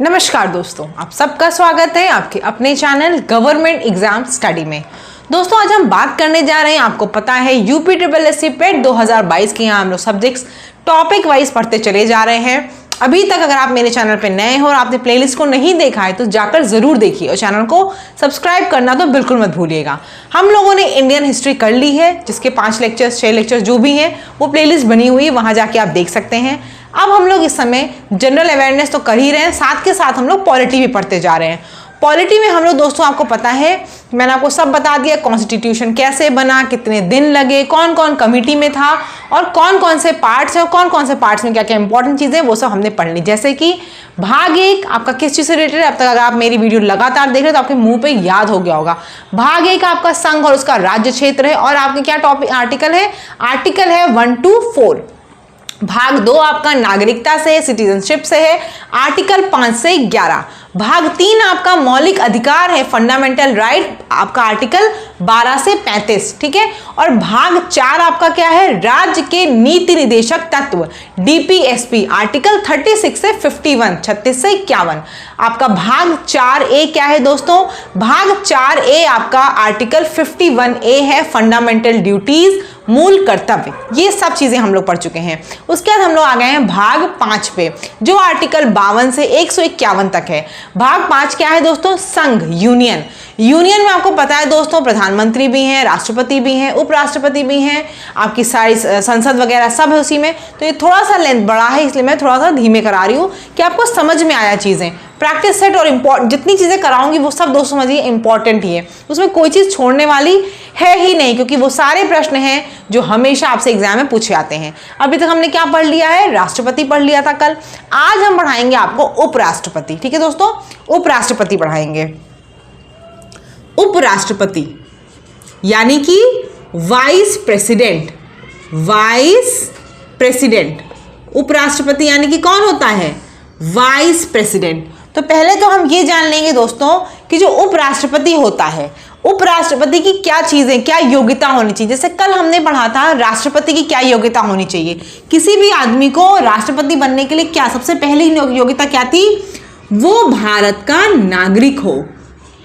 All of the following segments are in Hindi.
नमस्कार दोस्तों, आप सबका स्वागत है आपके अपने चैनल गवर्नमेंट एग्जाम स्टडी में। दोस्तों आज हम बात करने जा रहे हैं, आपको पता है यूपी ट्रिपल एससी पेट 2022 के यहाँ हम लोग सब्जेक्ट्स टॉपिक वाइज पढ़ते चले जा रहे हैं। अभी तक अगर आप मेरे चैनल पे नए हो और आपने प्लेलिस्ट को नहीं देखा है तो जाकर जरूर देखिए और चैनल को सब्सक्राइब करना तो बिल्कुल मत भूलिएगा। हम लोगों ने इंडियन हिस्ट्री कर ली है, जिसके 5 लेक्चर्स 6 लेक्चर्स जो भी हैं वो प्लेलिस्ट बनी हुई है, वहां जाके आप देख सकते हैं। अब हम लोग इस समय जनरल अवेयरनेस तो कर ही रहे हैं, साथ के साथ हम लोग पॉलिटी भी पढ़ते जा रहे हैं। पॉलिटी में हम लोग दोस्तों आपको पता है मैंने आपको सब बता दिया, कॉन्स्टिट्यूशन कैसे बना, कितने दिन लगे, कौन कौन कमिटी में था और कौन कौन से पार्ट्स हैं और कौन कौन से पार्ट्स में क्या क्या इंपॉर्टेंट चीजें वो सब हमने पढ़ ली। जैसे कि भाग 1 आपका किस चीज से रिलेटेड है, अब तक अगर आप मेरी वीडियो लगातार देख रहे हो तो आपके मुंह पे याद हो गया होगा। भाग 1 आपका संघ और उसका राज्य क्षेत्र है और आपके क्या टॉपिक आर्टिकल है, आर्टिकल है 1 to 4। भाग 2 आपका नागरिकता से, सिटीजनशिप से है, आर्टिकल 5 से 11। भाग 3 आपका मौलिक अधिकार है, फंडामेंटल राइट, आपका आर्टिकल 12 से 35, ठीक है। और भाग 4 आपका क्या है, राज्य के नीति निर्देशक तत्व, डीपीएसपी, आर्टिकल 36 से 51, 36 से 51। आपका भाग 4A क्या है दोस्तों, भाग 4A आपका आर्टिकल 51A है, फंडामेंटल ड्यूटीज, मूल कर्तव्य। ये सब चीजें हम लोग पढ़ चुके हैं। उसके बाद हम लोग आ गए हैं भाग 5 पे, जो आर्टिकल 52 से 151 तक है। भाग 5 क्या है दोस्तों, संघ, यूनियन। यूनियन में आपको पता है दोस्तों प्रधानमंत्री भी हैं, राष्ट्रपति भी हैं, उपराष्ट्रपति भी हैं, आपकी सारी संसद वगैरह सब है उसी में। तो ये थोड़ा सा लेंथ बड़ा है, इसलिए मैं थोड़ा सा धीमे करा रही हूँ कि आपको समझ में आया चीजें। प्रैक्टिस सेट और इम्पोर्टेंट जितनी चीजें कराऊंगी वो सब दोस्तों समझिए इंपॉर्टेंट ही है, उसमें कोई चीज छोड़ने वाली है ही नहीं, क्योंकि वो सारे प्रश्न हैं जो हमेशा आपसे एग्जाम में पूछे आते हैं। अभी तक हमने क्या पढ़ लिया है, राष्ट्रपति पढ़ लिया था कल। आज हम पढ़ाएंगे आपको उपराष्ट्रपति, ठीक है दोस्तों, उपराष्ट्रपति पढ़ाएंगे। उपराष्ट्रपति यानी कि वाइस प्रेसिडेंट, वाइस प्रेसिडेंट। उपराष्ट्रपति यानी कि कौन होता है, वाइस प्रेसिडेंट। तो पहले तो हम ये जान लेंगे दोस्तों कि जो उपराष्ट्रपति होता है, उपराष्ट्रपति की क्या चीजें, क्या योग्यता होनी चाहिए। जैसे कल हमने पढ़ा था राष्ट्रपति की क्या योग्यता होनी चाहिए। किसी भी आदमी को राष्ट्रपति बनने के लिए क्या सबसे पहले योग्यता क्या थी, वो भारत का नागरिक हो,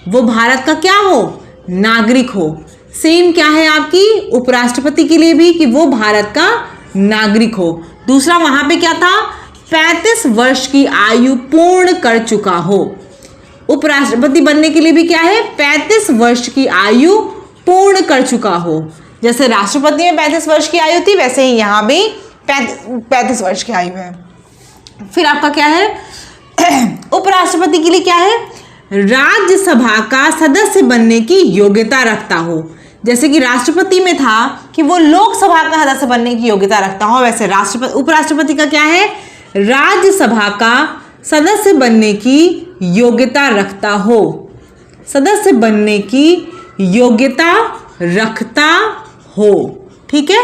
वो भारत का क्या हो, नागरिक हो। सेम क्या है आपकी उपराष्ट्रपति के लिए भी कि वो भारत का नागरिक हो। दूसरा वहां पे क्या था, 35 वर्ष की आयु पूर्ण कर चुका हो। उपराष्ट्रपति बनने के लिए भी क्या है, 35 वर्ष की आयु पूर्ण कर चुका हो। जैसे राष्ट्रपति में 35 वर्ष की आयु थी, वैसे ही यहां भी 35 वर्ष की आयु है। फिर आपका क्या है, उपराष्ट्रपति के लिए क्या है, राज्यसभा का सदस्य बनने की योग्यता रखता हो। जैसे कि राष्ट्रपति में था कि वो लोकसभा का सदस्य बनने की योग्यता रखता हो, वैसे राष्ट्रपति उपराष्ट्रपति का क्या है, राज्यसभा का सदस्य बनने की योग्यता रखता हो, सदस्य बनने की योग्यता रखता हो, ठीक है।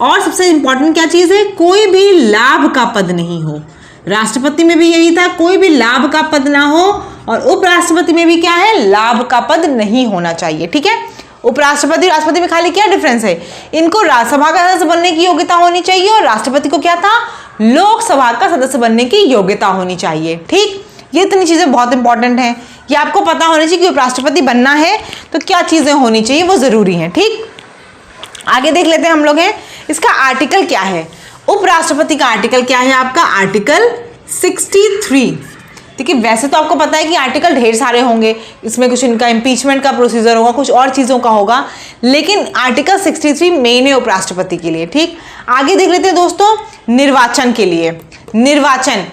और सबसे इंपॉर्टेंट क्या चीज है, कोई भी लाभ का पद नहीं हो। राष्ट्रपति में भी यही था, कोई भी लाभ का पद ना हो, और उपराष्ट्रपति में भी क्या है, लाभ का पद नहीं होना चाहिए, ठीक है। उपराष्ट्रपति राष्ट्रपति में खाली क्या डिफरेंस है, इनको राज्यसभा का सदस्य बनने की योग्यता होनी चाहिए और राष्ट्रपति को क्या था, लोकसभा का सदस्य बनने की योग्यता होनी चाहिए, ठीक। ये इतनी चीजें बहुत इंपॉर्टेंट हैं, ये आपको पता होनी चाहिए कि उपराष्ट्रपति बनना है तो क्या चीजें होनी चाहिए, वो जरूरी है, ठीक। आगे देख लेते हैं हम लोग हैं इसका आर्टिकल क्या है। उपराष्ट्रपति का आर्टिकल क्या है आपका, आर्टिकल 63। देखिए वैसे तो आपको पता है कि आर्टिकल ढेर सारे होंगे, इसमें कुछ इनका इम्पीचमेंट का प्रोसीजर होगा, कुछ और चीज़ों का होगा, लेकिन आर्टिकल 63 मेन है उपराष्ट्रपति के लिए, ठीक। आगे देख लेते हैं दोस्तों निर्वाचन के लिए। निर्वाचन,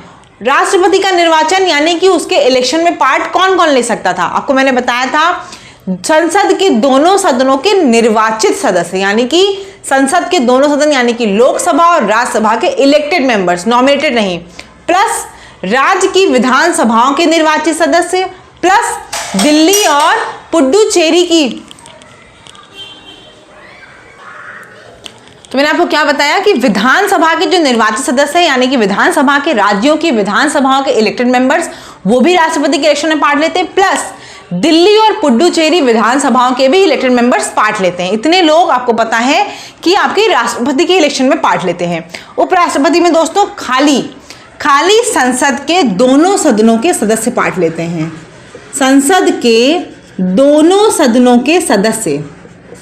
राष्ट्रपति का निर्वाचन यानी कि उसके इलेक्शन में पार्ट कौन कौन ले सकता था। आपको मैंने बताया था संसद के दोनों सदनों के निर्वाचित सदस्य, यानी कि संसद के दोनों सदन यानी कि लोकसभा और राज्यसभा के इलेक्टेड मेंबर्स, नॉमिनेटेड नहीं, प्लस राज्य की विधानसभाओं के निर्वाचित सदस्य, प्लस दिल्ली और पुडुचेरी की। तो मैंने आपको क्या बताया कि विधानसभा के जो निर्वाचित सदस्य हैं यानी कि विधानसभा के राज्यों की विधानसभाओं के इलेक्टेड मेंबर्स, वो भी राष्ट्रपति के इलेक्शन में पार्ट लेते हैं, प्लस दिल्ली और पुडुचेरी विधानसभाओं के भी इलेक्टेड मेंबर्स पार्ट लेते हैं। इतने लोग आपको पता है कि आपके राष्ट्रपति के इलेक्शन में पार्ट लेते हैं। उपराष्ट्रपति में दोस्तों खाली खाली संसद के दोनों सदनों के सदस्य पार्ट लेते हैं। संसद के दोनों सदनों के सदस्य,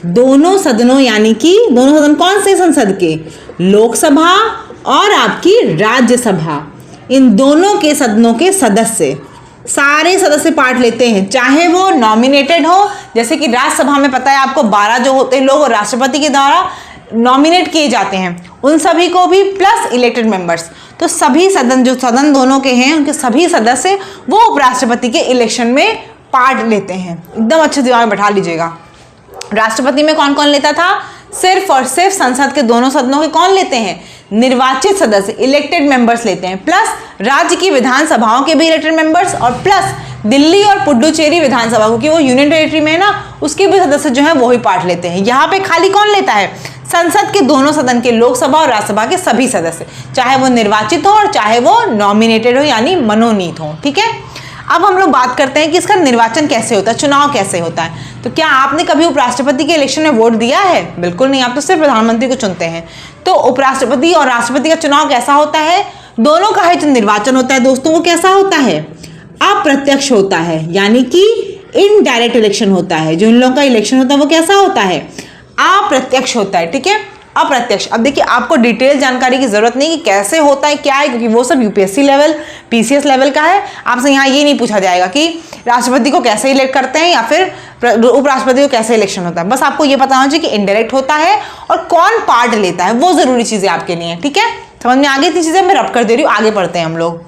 दोनों सदनों यानी कि दोनों सदन कौन से संसद के? लोकसभा और आपकी राज्यसभा, इन दोनों के सदनों के सदस्य, सारे सदस्य पार्ट लेते हैं, चाहे वो नॉमिनेटेड हो, जैसे कि राज्यसभा में पता है आपको 12 जो होते हैं लोग राष्ट्रपति के द्वारा नॉमिनेट किए जाते हैं, उन सभी को भी प्लस इलेक्टेड मेंबर्स। तो सभी सदन, जो सदन दोनों के हैं उनके सभी सदस्य वो उपराष्ट्रपति के इलेक्शन में पार्ट लेते हैं। एकदम अच्छे दिमाग में बैठा लीजिएगा। राष्ट्रपति में कौन कौन लेता था? सिर्फ और सिर्फ संसद के दोनों सदनों के कौन लेते हैं? निर्वाचित सदस्य, इलेक्टेड मेंबर्स लेते हैं, प्लस राज्य की विधानसभाओं के भी इलेक्टेड मेंबर्स, और प्लस दिल्ली और पुडुचेरी विधानसभा, क्योंकि वो यूनियन टेरिटरी में है ना, उसके भी सदस्य जो हैं वो ही पार्ट लेते हैं। यहाँ पे खाली कौन लेता है? संसद के दोनों सदन के, लोकसभा और राज्यसभा के सभी सदस्य, चाहे वो निर्वाचित हो और चाहे वो नॉमिनेटेड हो यानी मनोनीत हो। ठीक है, अब हम लोग बात करते हैं कि इसका निर्वाचन कैसे होता है, चुनाव कैसे होता है। तो क्या आपने कभी उपराष्ट्रपति के इलेक्शन में वोट दिया है? बिल्कुल नहीं, आप तो सिर्फ प्रधानमंत्री को चुनते हैं। तो उपराष्ट्रपति और राष्ट्रपति का चुनाव कैसा होता है? दोनों का जो निर्वाचन होता है दोस्तों वो कैसा होता है? अप्रत्यक्ष होता है, यानी कि इनडायरेक्ट इलेक्शन होता है। जो इन लोगों का इलेक्शन होता है वो कैसा होता है? अप्रत्यक्ष होता है। ठीक है, अप्रत्यक्ष। अब देखिए, आपको डिटेल जानकारी की जरूरत नहीं कि कैसे होता है क्या है, क्योंकि वो सब यूपीएससी लेवल, पीसीएस लेवल का है। आपसे यहाँ ये नहीं पूछा जाएगा कि राष्ट्रपति को कैसे इलेक्ट करते हैं या फिर उपराष्ट्रपति को कैसे इलेक्शन होता है। बस आपको ये पता होना चाहिए कि इनडायरेक्ट होता है और कौन पार्ट लेता है, वो जरूरी चीजें आपके लिए। ठीक है, समझ में आगे इतनी चीजें मैं रब कर दे रही हूँ, आगे पढ़ते हैं हम लोग।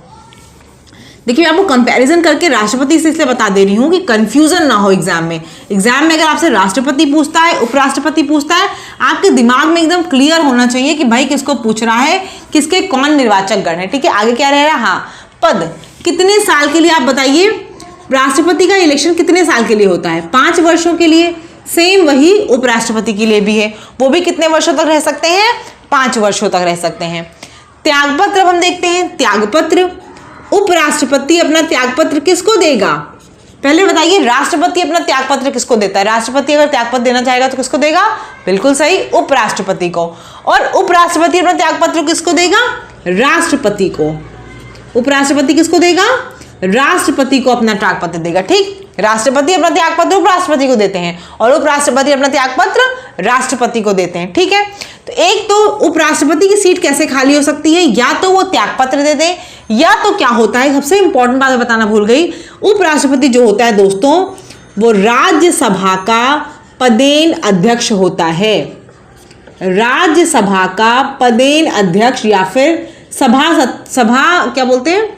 देखिए, मैं आपको कंपैरिजन करके राष्ट्रपति से इसलिए बता दे रही हूँ कि कंफ्यूजन ना हो एग्जाम में। एग्जाम में अगर आपसे राष्ट्रपति पूछता है, उपराष्ट्रपति पूछता है, आपके दिमाग में एकदम क्लियर होना चाहिए कि भाई किसको पूछ रहा है, किसके कौन निर्वाचक गण है। ठीक है, आगे क्या रह रहा है? हाँ, पद कितने साल के लिए आप बताइए? राष्ट्रपति का इलेक्शन कितने साल के लिए होता है? 5 वर्षों के लिए। सेम वही उपराष्ट्रपति के लिए भी है, वो भी कितने वर्षों तक रह सकते हैं? 5 वर्षों तक रह सकते हैं। त्यागपत्र अब हम देखते हैं। त्यागपत्र, उपराष्ट्रपति अपना त्यागपत्र किसको देगा? पहले बताइए, राष्ट्रपति अपना त्यागपत्र किसको देता है? राष्ट्रपति अगर त्यागपत्र देना चाहेगा तो किसको देगा? बिल्कुल सही, उपराष्ट्रपति को। और उपराष्ट्रपति अपना त्यागपत्र किसको देगा? राष्ट्रपति को। उपराष्ट्रपति किसको देगा? राष्ट्रपति को अपना त्यागपत्र देगा। ठीक, राष्ट्रपति अपना त्यागपत्र उपराष्ट्रपति को देते हैं और उपराष्ट्रपति अपना त्यागपत्र राष्ट्रपति को देते हैं। ठीक है, तो एक तो उपराष्ट्रपति की सीट कैसे खाली हो सकती है? या तो वो त्यागपत्र दे दें, या तो क्या होता है, सबसे इंपॉर्टेंट बात बताना भूल गई, उपराष्ट्रपति जो होता है दोस्तों वो राज्यसभा का पदेन अध्यक्ष होता है। राज्यसभा का पदेन अध्यक्ष या फिर सभा क्या बोलते हैं,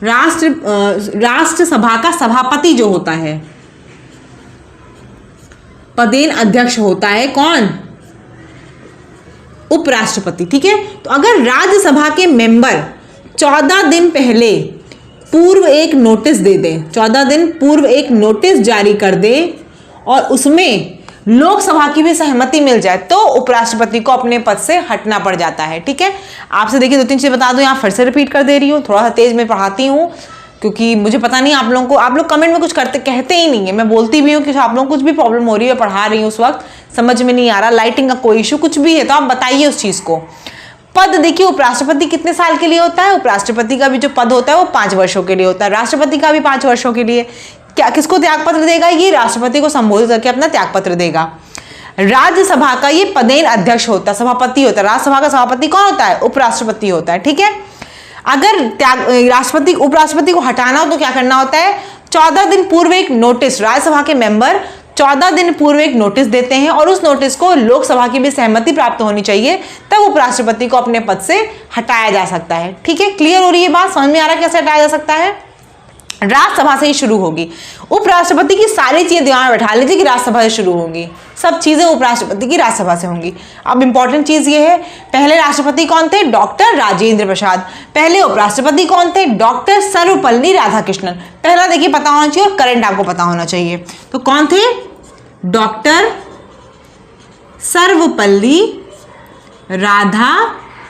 राष्ट्रसभा का सभापति जो होता है, पदेन अध्यक्ष होता है कौन? उपराष्ट्रपति। ठीक है, तो अगर राज्यसभा के मेंबर 14 दिन पहले पूर्व एक नोटिस दे दें, 14 दिन पूर्व एक नोटिस जारी कर दे और उसमें लोकसभा की भी सहमति मिल जाए तो उपराष्ट्रपति को अपने पद से हटना पड़ जाता है। ठीक है, आपसे देखिए 2-3 चीजें बता दूं, यहाँ फिर से रिपीट कर दे रही हूँ, थोड़ा सा तेज में पढ़ाती हूँ क्योंकि मुझे पता नहीं आप लोगों को, आप लोग कमेंट में कुछ कहते ही नहीं है। मैं बोलती भी हूँ कि आप लोगों को कुछ भी प्रॉब्लम हो रही है, पढ़ा रही हूँ उस वक्त समझ में नहीं आ रहा, लाइटिंग का कोई इशू कुछ भी है तो आप बताइए उस चीज को। पद देखिए, उपराष्ट्रपति कितने साल के लिए होता है? उपराष्ट्रपति का भी जो पद होता है वो 5 वर्षों के लिए होता है, राष्ट्रपति का भी 5 वर्षों के लिए। क्या किसको त्यागपत्र देगा? ये राष्ट्रपति को संबोधित करके अपना त्यागपत्र देगा। राज्यसभा का ये पदेन अध्यक्ष होता है, सभापति होता है। राज्यसभा का सभापति कौन होता है? उपराष्ट्रपति होता है। ठीक है, अगर राष्ट्रपति उपराष्ट्रपति को हटाना हो तो क्या करना होता है? 14 दिन पूर्व एक नोटिस, राज्यसभा के मेंबर 14 दिन पूर्व एक नोटिस देते हैं और उस नोटिस को लोकसभा की भी सहमति प्राप्त होनी चाहिए, तब उपराष्ट्रपति को अपने पद से हटाया जा सकता है। ठीक है, क्लियर हो रही है बात? समझ में आ रहा है कैसे हटाया जा सकता है? राज्यसभा से ही शुरू होगी। उपराष्ट्रपति की सारी चीजें दिमाग में बैठा लीजिए कि राज्यसभा से शुरू होंगी, सब चीजें उपराष्ट्रपति की राज्यसभा से होंगी। अब इंपॉर्टेंट चीज ये है, पहले राष्ट्रपति कौन थे? डॉक्टर राजेंद्र प्रसाद। पहले उपराष्ट्रपति कौन थे? डॉक्टर सर्वपल्ली राधाकृष्णन। पहला देखिए पता होना चाहिए और करंट आपको पता होना चाहिए। तो कौन थे? डॉक्टर सर्वपल्ली राधाकृष्णन।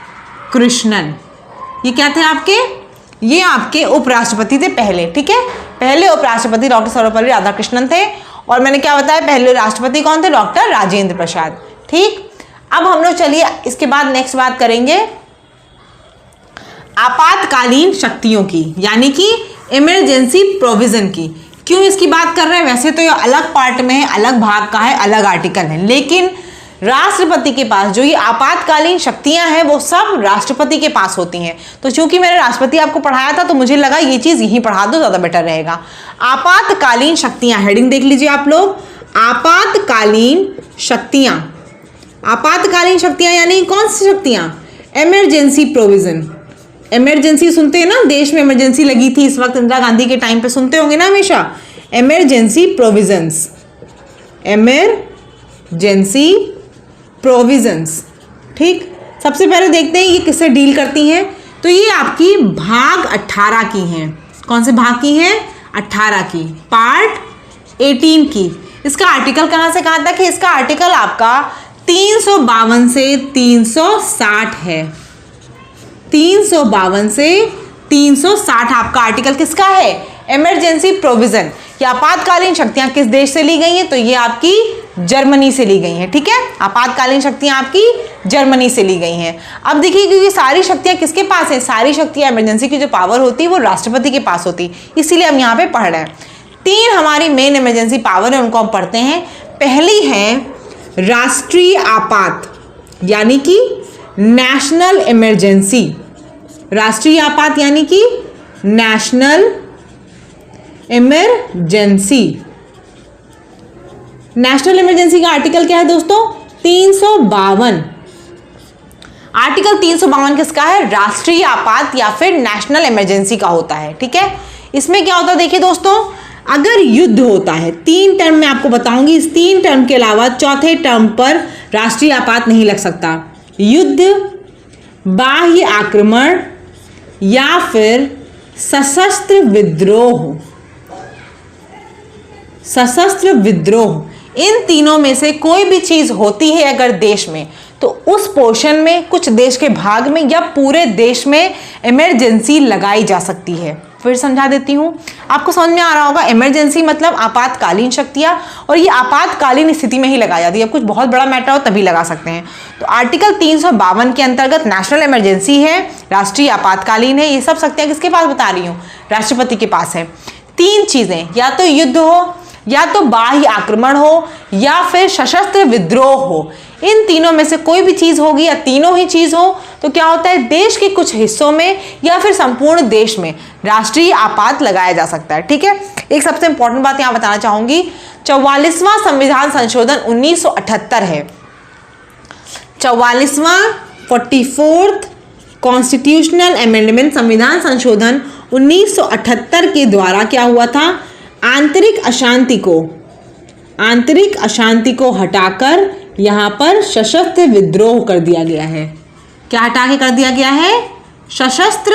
ये क्या थे आपके? ये आपके उपराष्ट्रपति थे पहले। ठीक है, पहले उपराष्ट्रपति डॉक्टर सर्वपल्ली राधाकृष्णन थे और मैंने क्या बताया, पहले राष्ट्रपति कौन थे? डॉक्टर राजेंद्र प्रसाद। ठीक, अब हम लोग चलिए इसके बाद नेक्स्ट बात करेंगे। आपातकालीन शक्तियों की, यानी कि इमरजेंसी प्रोविजन की। क्यों इसकी बात कर रहे हैं? वैसे तो ये अलग पार्ट में है, अलग भाग का है, अलग आर्टिकल है, लेकिन राष्ट्रपति के पास जो ये आपातकालीन शक्तियां हैं वो सब राष्ट्रपति के पास होती हैं। तो चूंकि मैंने राष्ट्रपति आपको पढ़ाया था तो मुझे लगा ये चीज यहीं पढ़ा दो, ज्यादा बेटर रहेगा। आपातकालीन शक्तियां, हेडिंग देख लीजिए आप लोग, आपातकालीन शक्तियां। आपातकालीन शक्तियां यानी कौन सी शक्तियां? Emergency provision. इमरजेंसी सुनते हैं ना, देश में इमरजेंसी लगी थी इस वक्त इंदिरा गांधी के टाइम पे, सुनते होंगे ना हमेशा, इमरजेंसी प्रोविजंस, इमरजेंसी प्रोविजंस। ठीक, सबसे पहले देखते हैं ये किससे डील करती हैं। तो ये आपकी भाग 18 की हैं। कौन से भाग की हैं? 18 की, पार्ट 18 की। इसका आर्टिकल कहाँ से कहाँ तक है? इसका आर्टिकल आपका 352 से 360 है। 352 से 360 आपका आर्टिकल किसका है? Emergency provision. ये आपातकालीन शक्तियां किस देश से ली गई हैं? तो ये आपकी जर्मनी से ली गई हैं। ठीक है, आपातकालीन शक्तियां आपकी जर्मनी से ली गई हैं। अब देखिए, क्योंकि सारी शक्तियां किसके पास है? सारी शक्तियां, इमरजेंसी की जो पावर होती है वो राष्ट्रपति के पास होती, इसीलिए हम यहाँ पे पढ़ रहे हैं। 3 हमारी मेन इमरजेंसी पावर है, उनको हम पढ़ते हैं। पहली है राष्ट्रीय आपात, यानी कि नेशनल इमरजेंसी। राष्ट्रीय आपात यानी कि नेशनल इमरजेंसी। नेशनल इमरजेंसी का आर्टिकल क्या है दोस्तों? 352। आर्टिकल 352 किसका है? राष्ट्रीय आपात या फिर नेशनल इमरजेंसी का होता है। ठीक है, इसमें क्या होता है देखिए दोस्तों, अगर युद्ध होता है, 3 टर्म में आपको बताऊंगी, इस 3 टर्म के अलावा चौथे टर्म पर राष्ट्रीय आपात नहीं लग सकता। युद्ध, बाह्य आक्रमण या फिर सशस्त्र विद्रोह। सशस्त्र विद्रोह, इन तीनों में से कोई भी चीज होती है अगर देश में, तो उस पोर्शन में, कुछ देश के भाग में या पूरे देश में इमरजेंसी लगाई जा सकती है। फिर समझा देती हूं, आपको समझ में आ रहा होगा। इमरजेंसी मतलब आपातकालीन शक्तियां, और ये आपातकालीन स्थिति में ही लगाई जाती है। अब कुछ बहुत बड़ा मैटर हो तभी लगा सकते हैं। तो आर्टिकल 352 के अंतर्गत नेशनल इमरजेंसी है, राष्ट्रीय आपातकालीन है, ये सब शक्तियां किसके पास बता रही हूँ? राष्ट्रपति के पास है। 3 चीजें, या तो युद्ध हो, या तो बाह्य आक्रमण हो, या फिर सशस्त्र विद्रोह हो। इन तीनों में से कोई भी चीज होगी या तीनों ही चीज हो तो क्या होता है, देश के कुछ हिस्सों में या फिर संपूर्ण देश में राष्ट्रीय आपात लगाया जा सकता है। ठीक है, एक सबसे इंपॉर्टेंट बात यहां बताना चाहूंगी, 44वां संविधान संशोधन 1978 है। 44वां 44th कॉन्स्टिट्यूशनल अमेंडमेंट, संविधान संशोधन 1978 के द्वारा क्या हुआ था? आंतरिक अशांति को हटाकर यहां पर सशस्त्र विद्रोह कर दिया गया है। क्या हटा के कर दिया गया है? सशस्त्र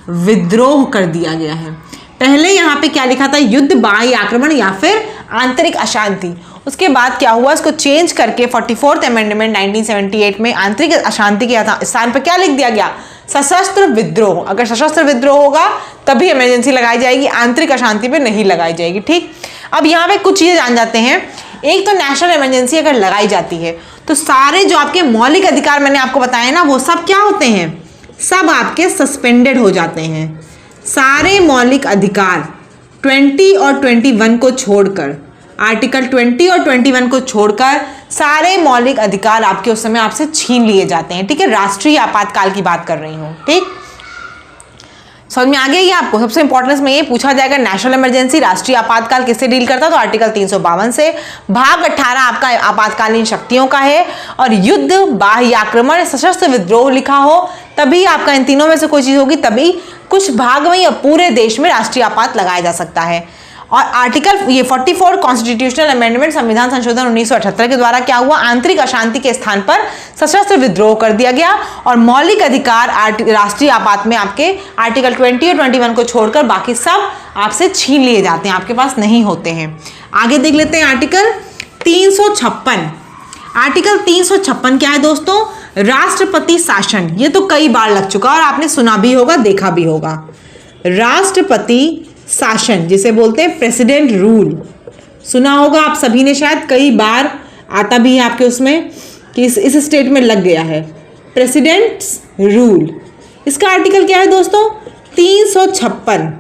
विद्रोह कर दिया गया है। पहले यहां पे क्या लिखा था? युद्ध, बाह्य आक्रमण या फिर आंतरिक अशांति। उसके बाद क्या हुआ, इसको चेंज करके 44th अमेंडमेंट 1978 में आंतरिक अशांति के स्थान पर क्या लिख दिया गया? सशस्त्र विद्रोह। अगर सशस्त्र विद्रोह होगा तभी इमरजेंसी लगाई जाएगी, आंतरिक अशांति पे नहीं लगाई जाएगी। ठीक, अब यहाँ पे कुछ चीजें जान जाते हैं। एक तो नेशनल इमरजेंसी अगर लगाई जाती है तो सारे जो आपके मौलिक अधिकार मैंने आपको बताए ना, वो सब क्या होते हैं? सब आपके सस्पेंडेड हो जाते हैं। सारे मौलिक अधिकार 20 और 21 को छोड़कर, आर्टिकल 20 और 21 को छोड़कर सारे मौलिक अधिकार आपके उस समय आपसे छीन लिए जाते हैं। ठीक है, राष्ट्रीय आपातकाल की बात कर रही हूं। ठीक, समझ में आ गया ये आपको? सबसे इंपॉर्टेंट में ये पूछा जाएगा, नेशनल इमरजेंसी, राष्ट्रीय आपातकाल किससे डील करता है? तो आर्टिकल 352 से। भाग 18 आपका आपातकालीन शक्तियों का है, और युद्ध, बाह्य आक्रमण, सशस्त्र विद्रोह लिखा हो तभी आपका, इन तीनों में से कोई चीज होगी तभी कुछ भाग में या पूरे देश में राष्ट्रीय आपात लगाया जा सकता है। और आर्टिकल ये 44 कॉन्स्टिट्यूशनल अमेंडमेंट, संविधान संशोधन 1978 के द्वारा क्या हुआ? आंतरिक अशांति के स्थान पर सशस्त्र विद्रोह कर दिया गया, और मौलिक अधिकार राष्ट्रीय आपात में आपके आर्टिकल 20 और 21 को छोड़कर बाकी सब आपसे छीन लिए जाते हैं, आपके पास नहीं होते हैं। आगे देख लेते हैं आर्टिकल 356। आर्टिकल 356 क्या है दोस्तों? राष्ट्रपति शासन। ये तो कई बार लग चुका और आपने सुना भी होगा, देखा भी होगा। राष्ट्रपति शासन जिसे बोलते हैं प्रेसिडेंट रूल, सुना होगा आप सभी ने शायद, कई बार आता भी है आपके उसमें कि इस स्टेट में लग गया है प्रेसिडेंट्स रूल। इसका आर्टिकल क्या है दोस्तों? 356।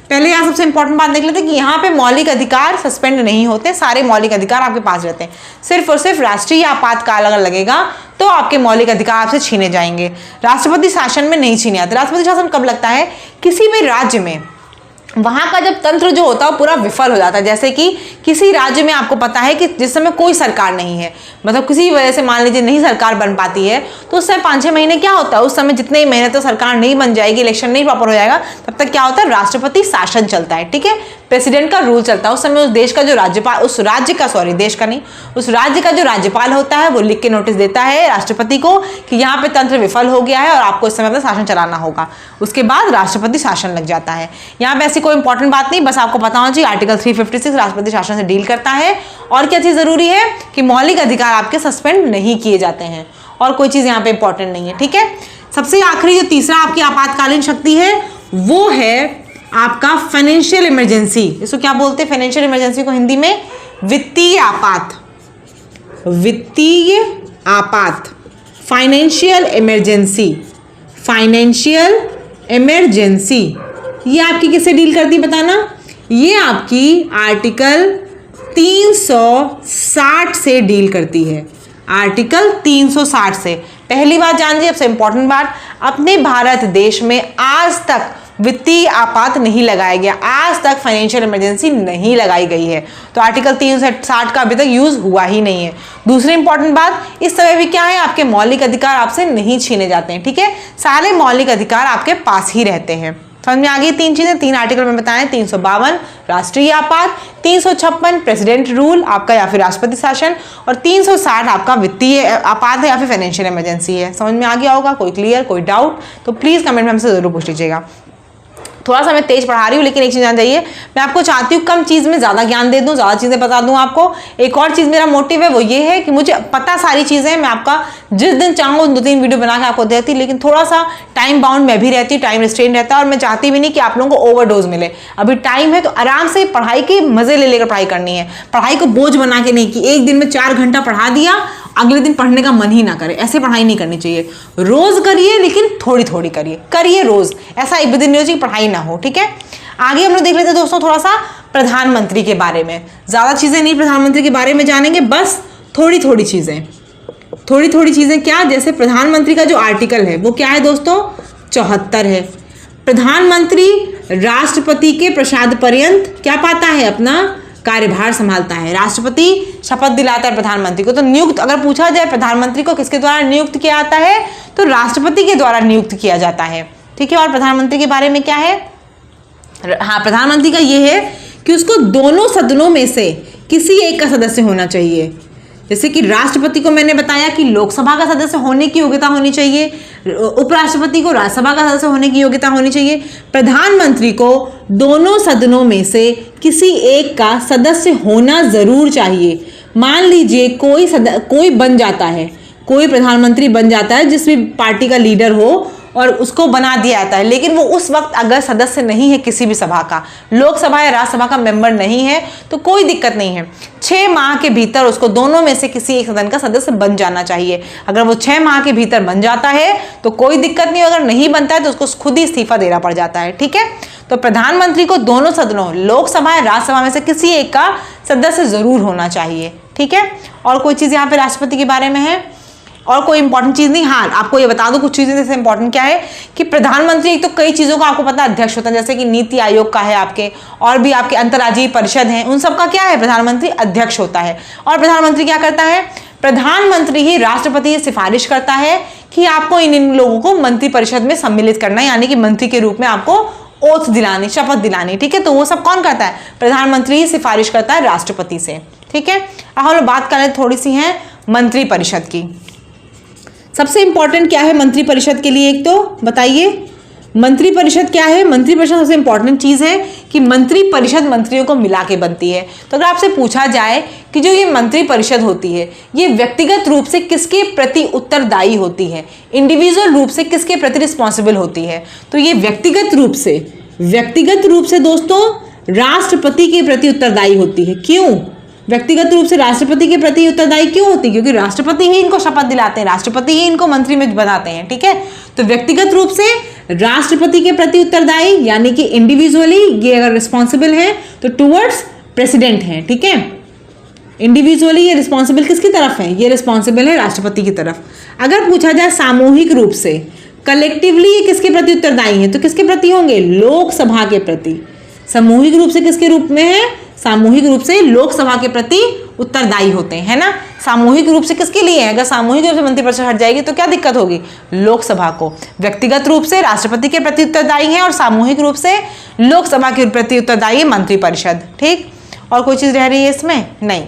पहले यहाँ सबसे इंपॉर्टेंट बात देख लेते हैं कि यहाँ पे मौलिक अधिकार सस्पेंड नहीं होते, सारे मौलिक अधिकार आपके पास रहते हैं। सिर्फ और सिर्फ राष्ट्रीय आपातकाल अगर लगेगा तो आपके मौलिक अधिकार आपसे छीने जाएंगे। राष्ट्रपति शासन में नहीं छीने आते। राष्ट्रपति शासन कब लगता है? किसी भी राज्य में वहां का जब तंत्र जो होता है वो पूरा विफल हो जाता है। जैसे कि किसी राज्य में आपको पता है कि जिस समय कोई सरकार नहीं है, मतलब किसी वजह से मान लीजिए नहीं सरकार बन पाती है, तो उस समय 5-6 महीने क्या होता है, उस समय जितने ही महीने तो सरकार नहीं बन जाएगी, इलेक्शन नहीं प्रॉपर हो जाएगा, तब तक क्या होता है? राष्ट्रपति शासन चलता है। ठीक है, प्रेसिडेंट का रूल चलता है। उस समय उस देश का जो राज्यपाल, उस राज्य का, सॉरी देश का नहीं, उस राज्य का जो राज्यपाल होता है वो लिख के नोटिस देता है राष्ट्रपति को कि यहाँ पे तंत्र विफल हो गया है और आपको इस समय अपना शासन चलाना होगा। उसके बाद राष्ट्रपति शासन लग जाता है। यहाँ पे ऐसी कोई इंपॉर्टेंट बात नहीं, बस आपको पता होना चाहिए आर्टिकल 356 राष्ट्रपति शासन से डील करता है। और क्या चीज जरूरी है कि मौलिक अधिकार आपके सस्पेंड नहीं किए जाते हैं, और कोई चीज यहाँ पे इंपॉर्टेंट नहीं है। ठीक है, सबसे आखिरी जो तीसरा आपकी आपातकालीन शक्ति है वो है आपका फाइनेंशियल इमरजेंसी। इसको क्या बोलते हैं? फाइनेंशियल इमरजेंसी को हिंदी में वित्तीय आपात, वित्तीय आपात, फाइनेंशियल इमरजेंसी, फाइनेंशियल इमरजेंसी। ये आपकी किससे डील करती है बताना? ये आपकी आर्टिकल 360 से डील करती है। आर्टिकल 360 से। पहली बात जान लीजिए, सबसे इंपॉर्टेंट बात, अपने भारत देश में आज तक वित्तीय आपात नहीं लगाया गया, आज तक फाइनेंशियल इमरजेंसी नहीं लगाई गई है। तो आर्टिकल 360 का अभी तक यूज हुआ ही नहीं है। दूसरी इंपॉर्टेंट बात, इस समय भी क्या है, आपके मौलिक अधिकार आपसे नहीं छीने जाते हैं। ठीक है, सारे मौलिक अधिकार आपके पास ही रहते हैं। समझ में आ गई? 3 चीजें, 3 आर्टिकल में बताएं। 352 राष्ट्रीय आपात, 356 प्रेसिडेंट रूल आपका या फिर राष्ट्रपति शासन, और 360 आपका वित्तीय आपात है या फिर फाइनेंशियल इमरजेंसी है। समझ में आ गया होगा? कोई क्लियर, कोई डाउट तो प्लीज कमेंट में हमसे जरूर पूछ लीजिएगा। थोड़ा सा मैं तेज पढ़ा रही हूँ, लेकिन एक चीज जान जाइए, मैं आपको चाहती हूँ कम चीज में ज्यादा ज्ञान दे दूँ, ज्यादा चीजें बता दूँ आपको। एक और चीज मेरा मोटिव है वो ये है कि मुझे पता सारी चीजें, मैं आपका जिस दिन चाहूँ 2-3 वीडियो बना के आपको देती, लेकिन थोड़ा सा टाइम बाउंड मैं भी रहती हूँ, टाइम रिस्ट्रेन रहता है, और मैं चाहती भी नहीं कि आप लोगों को ओवरडोज मिले। अभी टाइम है तो आराम से पढ़ाई के मजे ले लेकर पढ़ाई करनी है। पढ़ाई को बोझ बना के नहीं कि एक दिन में 4 घंटा पढ़ा दिया, अगले दिन पढ़ने का मन ही ना करे, ऐसे पढ़ाई नहीं करनी चाहिए। रोज करिए, लेकिन थोड़ी थोड़ी करिए रोज, ऐसा एक भी दिन नहीं हो कि पढ़ाई ना हो। ठीक है, आगे हम लोग देख लेते हैं दोस्तों थोड़ा सा प्रधानमंत्री के बारे में। ज्यादा चीजें नहीं प्रधानमंत्री के बारे में जानेंगे, बस थोड़ी थोड़ी चीजें क्या, जैसे प्रधानमंत्री का जो आर्टिकल है वो क्या है दोस्तों? 74 है। प्रधानमंत्री राष्ट्रपति के प्रसाद पर्यंत क्या पाता है? अपना कार्यभार संभालता है। राष्ट्रपति शपथ दिलाता है प्रधानमंत्री को। तो नियुक्त अगर पूछा जाए प्रधानमंत्री को किसके द्वारा नियुक्त किया जाता है, तो राष्ट्रपति के द्वारा नियुक्त किया जाता है। ठीक है, और प्रधानमंत्री के बारे में क्या है? हाँ, प्रधानमंत्री का ये है कि उसको दोनों सदनों में से किसी एक का सदस्य होना चाहिए। जैसे कि राष्ट्रपति को मैंने बताया कि लोकसभा का सदस्य होने की योग्यता होनी चाहिए, उपराष्ट्रपति को राज्यसभा का सदस्य होने की योग्यता होनी चाहिए, प्रधानमंत्री को दोनों सदनों में से किसी एक का सदस्य होना जरूर चाहिए। मान लीजिए कोई बन जाता है, कोई प्रधानमंत्री बन जाता है जिस भी पार्टी का लीडर हो, और उसको बना दिया जाता है, लेकिन वो उस वक्त अगर सदस्य नहीं है किसी भी सभा का, लोकसभा या राज्यसभा का मेंबर नहीं है, तो कोई दिक्कत नहीं है। 6 माह के भीतर उसको दोनों में से किसी एक सदन का सदस्य बन जाना चाहिए। अगर वो 6 माह के भीतर बन जाता है तो कोई दिक्कत नहीं, अगर नहीं बनता है तो उसको खुद ही इस्तीफा देना पड़ जाता है। ठीक है, तो प्रधानमंत्री को दोनों सदनों, लोकसभा या राज्यसभा में से किसी एक का सदस्य जरूर होना चाहिए। ठीक है, और कोई चीज यहाँ पे राष्ट्रपति के बारे में है? और कोई इंपॉर्टेंट चीज नहीं। हाँ, आपको ये बता दूं कुछ चीजें जैसे इंपॉर्टेंट क्या है कि प्रधानमंत्री एक तो कई चीजों का आपको पता अध्यक्ष होता है, जैसे कि नीति आयोग का है आपके, और भी आपके अंतर्राज्यीय परिषद हैं, उन सबका क्या है? प्रधानमंत्री अध्यक्ष होता है। और प्रधानमंत्री क्या करता है? प्रधानमंत्री ही राष्ट्रपति से सिफारिश करता है कि आपको इन लोगों को मंत्रिपरिषद में सम्मिलित करना है, यानी कि मंत्री के रूप में आपको ओथ दिलानी, शपथ दिलानी। ठीक है, तो वो सब कौन करता है? प्रधानमंत्री ही सिफारिश करता है राष्ट्रपति से। ठीक है, अब हम लोग बात करें थोड़ी सी है मंत्रिपरिषद की। सबसे इंपॉर्टेंट क्या है मंत्रिपरिषद के लिए? एक तो बताइए मंत्रिपरिषद क्या है? मंत्रिपरिषद सबसे इंपॉर्टेंट चीज है कि मंत्रिपरिषद मंत्रियों को मिला के बनती है। तो अगर आपसे पूछा जाए कि जो ये मंत्रिपरिषद होती है ये व्यक्तिगत रूप से किसके प्रति उत्तरदायी होती है, इंडिविजुअल रूप से किसके प्रति रिस्पॉन्सिबल होती है, तो ये व्यक्तिगत रूप से दोस्तों राष्ट्रपति के प्रति उत्तरदायी होती है। क्यों? व्यक्तिगत रूप से राष्ट्रपति के प्रति उत्तरदायी क्यों होती है? क्योंकि राष्ट्रपति ही इनको शपथ दिलाते हैं, राष्ट्रपति ही इनको मंत्री में बनाते हैं, ठीक है। तो व्यक्तिगत रूप से राष्ट्रपति के प्रति उत्तरदायी यानी कि इंडिविजुअली ये अगर रिस्पॉन्सिबल है तो टुवर्ड्स प्रेसिडेंट है, ठीक है। इंडिविजुअली ये रिस्पॉन्सिबल किसकी तरफ है? ये रिस्पॉन्सिबल है राष्ट्रपति की तरफ। अगर पूछा जाए सामूहिक रूप से, कलेक्टिवली ये किसके प्रति उत्तरदायी है, तो किसके प्रति होंगे? लोकसभा के प्रति। सामूहिक रूप से किसके रूप में है? सामूहिक रूप से लोकसभा के प्रति उत्तरदायी होते हैं, है ना। सामूहिक रूप से किसके लिए है? अगर सामूहिक रूप से मंत्रिपरिषद हट जाएगी तो क्या दिक्कत होगी? लोकसभा को। व्यक्तिगत रूप से राष्ट्रपति के प्रति उत्तरदायी है और सामूहिक रूप से लोकसभा के प्रति उत्तरदायी है मंत्रिपरिषद, ठीक। और कोई चीज रह रही है इसमें? नहीं।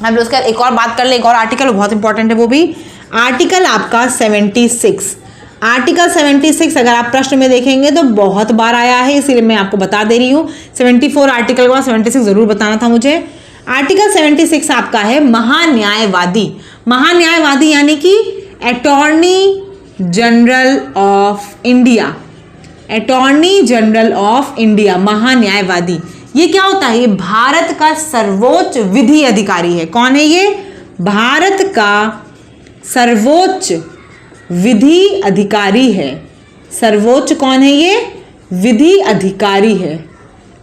हम लोग उसका एक और बात कर ले, एक और आर्टिकल बहुत इंपॉर्टेंट है, वो भी आर्टिकल आपका 76। आर्टिकल 76 अगर आप प्रश्न में देखेंगे तो बहुत बार आया है, इसीलिए मैं आपको बता दे रही हूँ। 74 आर्टिकल के बाद 76 जरूर बताना था मुझे। आर्टिकल 76 आपका है महान्यायवादी। महान्यायवादी यानी कि attorney general of India. Attorney general of India, महान्यायवादी। ये क्या होता है? ये भारत का सर्वोच्च विधि अधिकारी है। कौन है ये? भारत का सर्वोच्च विधि अधिकारी है। सर्वोच्च कौन है ये? विधि अधिकारी है।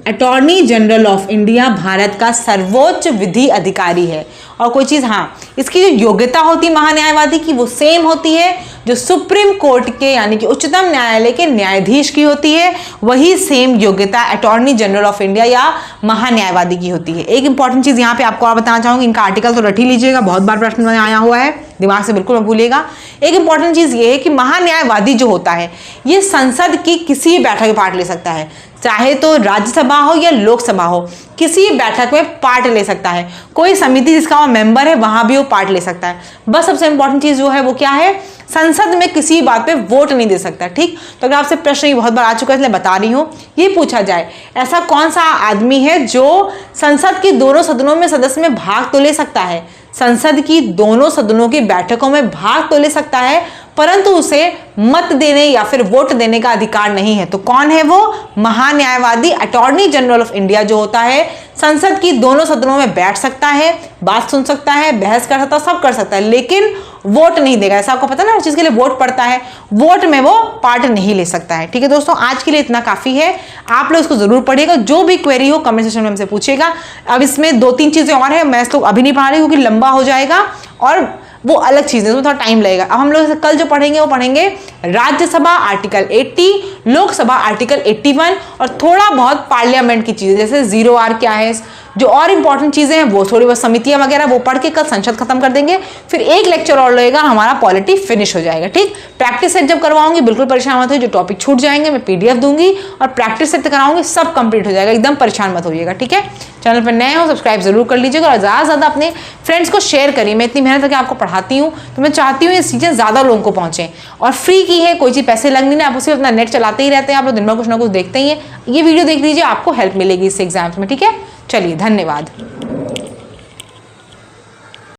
Attorney general of India Bharat का सर्वोच्च विधि अधिकारी है। और कोई चीज, हाँ, इसकी जो योग्यता होती है महान्यायवादी की वो सेम होती है जो सुप्रीम कोर्ट के यानी कि उच्चतम न्यायालय के न्यायाधीश की होती है। वही सेम योग्यता अटॉर्नी जनरल ऑफ इंडिया या महान्यायवादी की होती है। एक इंपॉर्टेंट चीज यहाँ पे आपको और बताना चाहूंगी, इनका आर्टिकल तो रट ही लीजिएगा, बहुत बार प्रश्न में आया हुआ है, दिमाग से बिल्कुल मत भूलिएगा। एक इंपॉर्टेंट चीज ये है कि महान्यायवादी जो होता है ये संसद की किसी भी बैठक में पार्ट ले सकता है, चाहे तो राज्यसभा हो या लोकसभा हो, किसी बैठक में पार्ट ले सकता है। कोई समिति जिसका वो मेंबर है वहां भी वो पार्ट ले सकता है। बस सबसे इंपॉर्टेंट चीज जो है वो क्या है? संसद में किसी बात पे वोट नहीं दे सकता, ठीक। तो अगर आपसे प्रश्न ये बहुत बार आ चुका है इसलिए बता रही हूं, ये पूछा जाए ऐसा कौन सा आदमी है जो संसद के दोनों सदनों में सदस्य में भाग तो ले सकता है, संसद की दोनों सदनों की बैठकों में भाग तो ले सकता है, परंतु उसे मत देने या फिर वोट देने का अधिकार नहीं है। तो कौन है वो? महान्यायवादी अटॉर्नी जनरल ऑफ इंडिया जो होता है संसद की दोनों सदनों में बैठ सकता है, बात सुन सकता है, बहस कर सकता है, सब कर सकता है, लेकिन वोट नहीं देगा। ऐसा आपको पता ना, हर चीज के लिए वोट पड़ता है, वोट में वो पार्ट नहीं ले सकता है, ठीक है दोस्तों। आज के लिए इतना काफी है, आप लोग इसको जरूर पढ़िएगा। जो भी क्वेरी हो कमेंट सेक्शन में हमसे पूछिएगा। अब इसमें 2-3 चीजें और है, मैं इसको अभी नहीं पढ़ा रही क्योंकि लंबा हो जाएगा और वो अलग चीज है, उसमें थोड़ा टाइम लगेगा। अब हम लोग कल जो पढ़ेंगे वो पढ़ेंगे राज्यसभा आर्टिकल 80, लोकसभा आर्टिकल 81 और थोड़ा बहुत पार्लियामेंट की चीजें जैसे 0R क्या है, जो और इंपॉर्टेंट चीजें हैं वो थोड़ी बहुत समितियां वगैरह वो पढ़ के कल संसद खत्म कर देंगे। फिर एक लेक्चर और लगेगा, हमारा पॉलिटी फिनिश हो जाएगा, ठीक। प्रैक्टिस सेट जब करवाऊंगी बिल्कुल परेशान मत हो, जो टॉपिक छूट जाएंगे मैं PDF दूंगी और प्रैक्टिस सेट कराऊंगी, सब कंप्लीट हो जाएगा, एकदम परेशान मत होइएगा, ठीक है। चैनल पर नए हो सब्सक्राइब जरूर कर लीजिएगा और ज़्यादा से ज़्यादा अपने फ्रेंड्स को शेयर करिए। मैं इतनी मेहनत करके आपको पढ़ाती हूँ तो मैं चाहती हूँ ये चीज़ें ज़्यादा लोगों को पहुँचे और फ्री की है, कोई चीज़ पैसे लगनी ना, आप उसे अपना नेट चलाते ही रहते हैं, आप लोग दिन भर कुछ ना कुछ देखते ही हैं। ये वीडियो देख लीजिए, आपको हेल्प मिलेगी इससे एग्जाम्स में, ठीक है। चलिए, धन्यवाद।